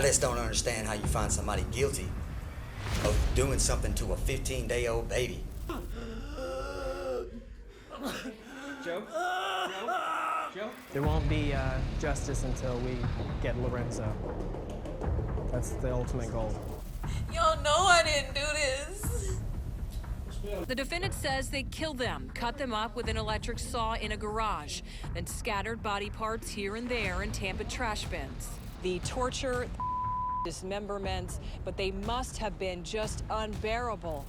I just don't understand how you find somebody guilty of doing something to a 15-day-old baby. Joe? There won't be justice until we get Lorenzo. That's the ultimate goal. Y'all know I didn't do this. The defendant says they killed them, cut them up with an electric saw in a garage, then scattered body parts here and there in Tampa trash bins. The torture, dismemberments, but they must have been just unbearable.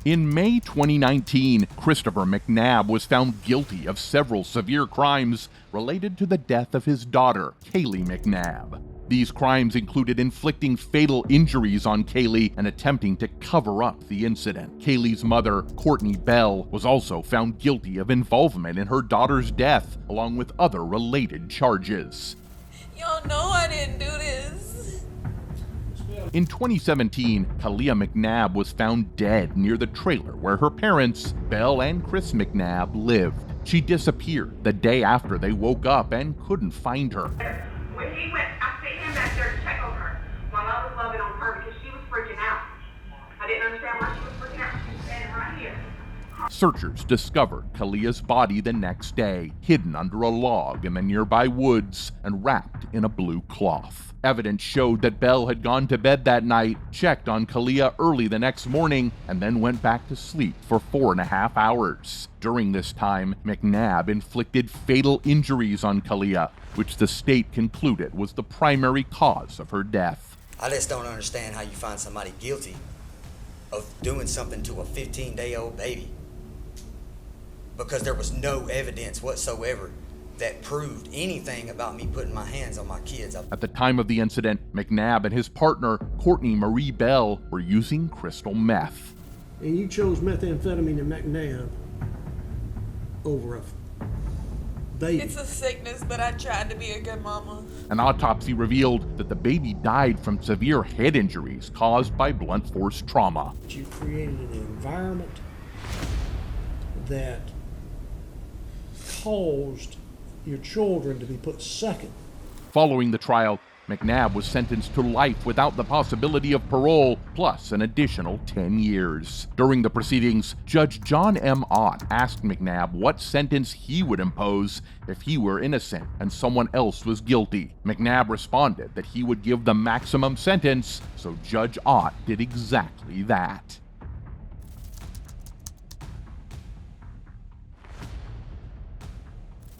In May 2019, Christopher McNab was found guilty of several severe crimes related to the death of his daughter, Kaylee McNab. These crimes included inflicting fatal injuries on Kaylee and attempting to cover up the incident. Kaylee's mother, Courtney Bell, was also found guilty of involvement in her daughter's death, along with other related charges. Y'all know I didn't do this. In 2017, Kalia McNab was found dead near the trailer where her parents, Belle and Chris McNab, lived. She disappeared the day after they woke up and couldn't find her. When he went, I sent him back there to check on her while I was loving on her because she was freaking out. I didn't understand why she was freaking out. She was standing right here. Searchers discovered Kalia's body the next day, hidden under a log in the nearby woods and wrapped in a blue cloth. Evidence showed that Belle had gone to bed that night, checked on Kalia early the next morning, and then went back to sleep for 4.5 hours. During this time, McNab inflicted fatal injuries on Kalia, which the state concluded was the primary cause of her death. I just don't understand how you find somebody guilty of doing something to a 15-day-old baby. Because there was no evidence whatsoever that proved anything about me putting my hands on my kids. At the time of the incident, McNab and his partner, Courtney Marie Bell, were using crystal meth. And you chose methamphetamine and McNab over a baby. It's a sickness, but I tried to be a good mama. An autopsy revealed that the baby died from severe head injuries caused by blunt force trauma. You created an environment that caused your children to be put second. Following the trial, McNab was sentenced to life without the possibility of parole, plus an additional 10 years. During the proceedings, Judge John M. Ott asked McNab what sentence he would impose if he were innocent and someone else was guilty. McNab responded that he would give the maximum sentence, so Judge Ott did exactly that.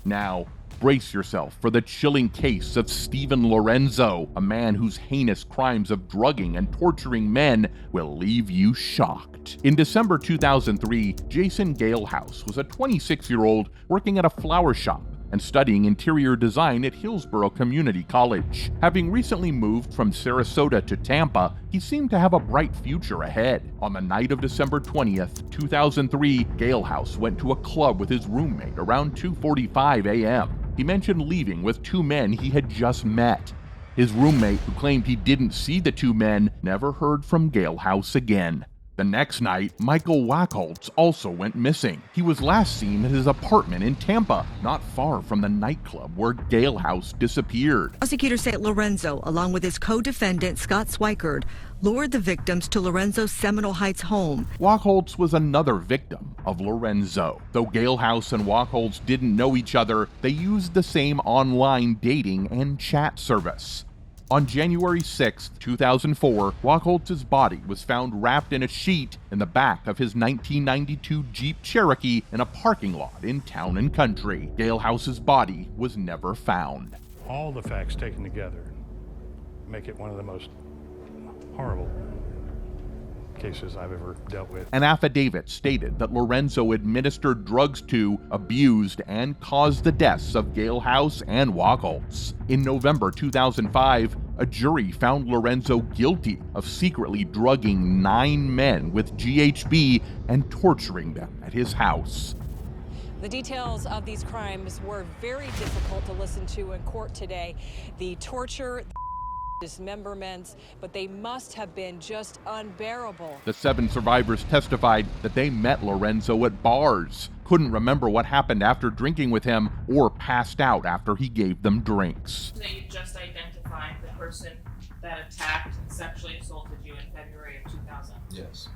Now, brace yourself for the chilling case of Stephen Lorenzo, a man whose heinous crimes of drugging and torturing men will leave you shocked. In December 2003, Jason Galehouse was a 26-year-old working at a flower shop and studying interior design at Hillsborough Community College. Having recently moved from Sarasota to Tampa, he seemed to have a bright future ahead. On the night of December 20th, 2003, Galehouse went to a club with his roommate around 2:45 a.m. He mentioned leaving with two men he had just met. His roommate, who claimed he didn't see the two men, never heard from Galehouse again. The next night, Michael Wachholtz also went missing. He was last seen at his apartment in Tampa, not far from the nightclub where Galehouse disappeared. Prosecutors say Lorenzo, along with his co-defendant Scott Swikard, lured the victims to Lorenzo's Seminole Heights home. Wachholtz was another victim of Lorenzo. Though Galehouse and Wachholtz didn't know each other, they used the same online dating and chat service. On January 6, 2004, Wachholtz's body was found wrapped in a sheet in the back of his 1992 Jeep Cherokee in a parking lot in Town and Country. Galehouse's body was never found. All the facts taken together make it one of the most horrible cases I've ever dealt with. An affidavit stated that Lorenzo administered drugs to, abused, and caused the deaths of Galehouse and Wachholtz. In November 2005, a jury found Lorenzo guilty of secretly drugging 9 men with GHB and torturing them at his house. The details of these crimes were very difficult to listen to in court today. The torture, dismemberments, but they must have been just unbearable. The 7 survivors testified that they met Lorenzo at bars, couldn't remember what happened after drinking with him, or passed out after he gave them drinks. They just identified the person that attacked and sexually assaulted you in February of 2000. Yes.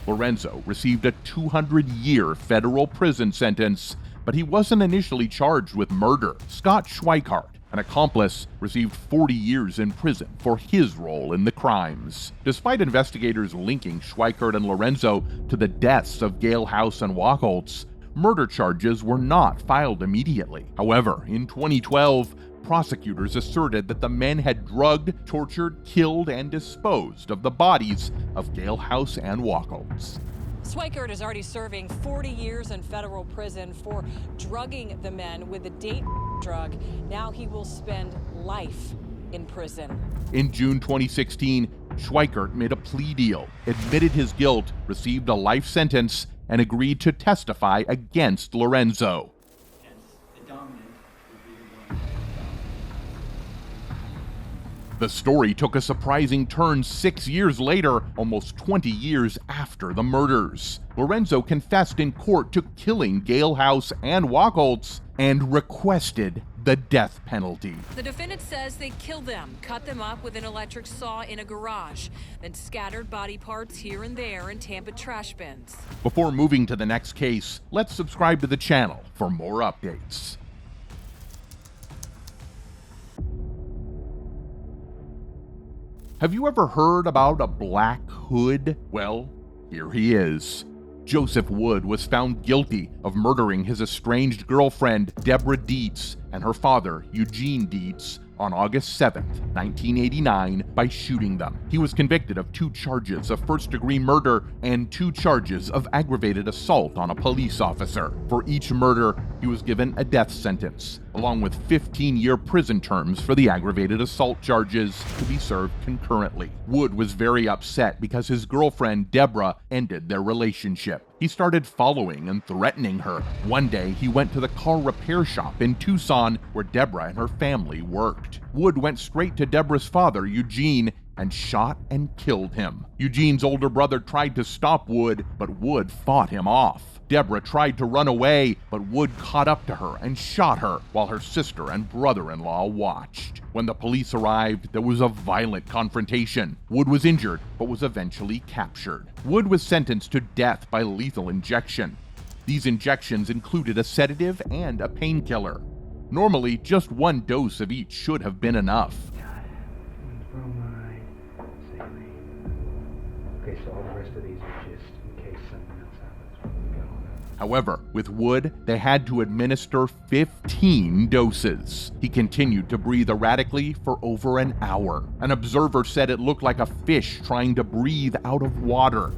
Lorenzo received a 200-year federal prison sentence, but he wasn't initially charged with murder. Scott Schweikart, an accomplice, received 40 years in prison for his role in the crimes. Despite investigators linking Schweikart and Lorenzo to the deaths of Gale House and Wachholtz, murder charges were not filed immediately. However, in 2012, prosecutors asserted that the men had drugged, tortured, killed, and disposed of the bodies of Gale House and Wachholtz. Schweikart is already serving 40 years in federal prison for drugging the men with the date drug. Now he will spend life in prison. In June 2016, Schweikart made a plea deal, admitted his guilt, received a life sentence, and agreed to testify against Lorenzo. The story took a surprising turn 6 years later, almost 20 years after the murders. Lorenzo confessed in court to killing Gale House and Wachholtz and requested the death penalty. The defendant says they killed them, cut them up with an electric saw in a garage, then scattered body parts here and there in Tampa trash bins. Before moving to the next case, let's subscribe to the channel for more updates. Have you ever heard about a black hood? Well, here he is. Joseph Wood was found guilty of murdering his estranged girlfriend, Deborah Dietz, and her father, Eugene Dietz, on August 7, 1989, by shooting them. He was convicted of 2 charges of first-degree murder and 2 charges of aggravated assault on a police officer. For each murder, he was given a death sentence, along with 15-year prison terms for the aggravated assault charges to be served concurrently. Wood was very upset because his girlfriend, Deborah, ended their relationship. He started following and threatening her. One day, he went to the car repair shop in Tucson where Deborah and her family worked. Wood went straight to Deborah's father, Eugene, and shot and killed him. Eugene's older brother tried to stop Wood, but Wood fought him off. Deborah tried to run away, but Wood caught up to her and shot her while her sister and brother-in-law watched. When the police arrived, there was a violent confrontation. Wood was injured, but was eventually captured. Wood was sentenced to death by lethal injection. These injections included a sedative and a painkiller. Normally, just 1 dose of each should have been enough. Okay, so all the rest of these are just in case something else happens. However, with Wood, they had to administer 15 doses. He continued to breathe erratically for over an hour. An observer said it looked like a fish trying to breathe out of water.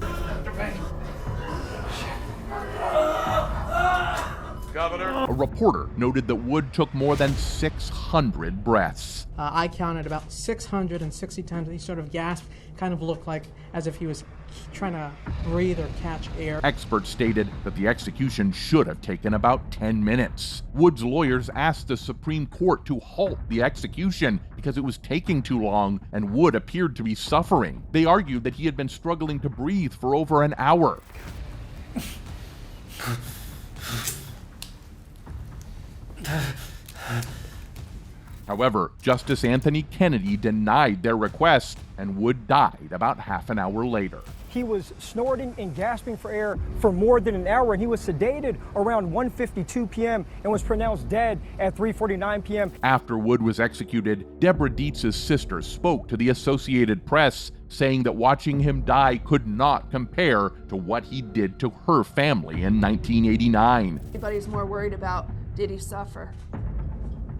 Governor. A reporter noted that Wood took more than 600 breaths. I counted about 660 times. He sort of gasped, kind of looked like as if he was trying to breathe or catch air. Experts stated that the execution should have taken about 10 minutes. Wood's lawyers asked the Supreme Court to halt the execution because it was taking too long and Wood appeared to be suffering. They argued that he had been struggling to breathe for over an hour. However, Justice Anthony Kennedy denied their request, and Wood died about half an hour later. He was snorting and gasping for air for more than an hour, and he was sedated around 1:52 p.m. and was pronounced dead at 3:49 p.m. After Wood was executed, Deborah Dietz's sister spoke to the Associated Press, saying that watching him die could not compare to what he did to her family in 1989. Everybody's more worried about, did he suffer?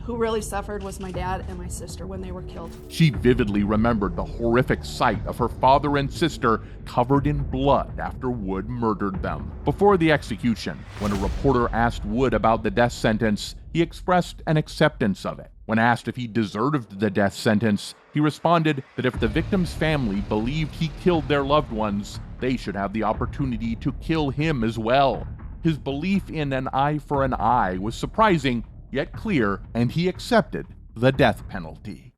Who really suffered was my dad and my sister when they were killed. She vividly remembered the horrific sight of her father and sister covered in blood after Wood murdered them. Before the execution, when a reporter asked Wood about the death sentence, he expressed an acceptance of it. When asked if he deserved the death sentence, he responded that if the victim's family believed he killed their loved ones, they should have the opportunity to kill him as well. His belief in an eye for an eye was surprising, yet clear, and he accepted the death penalty.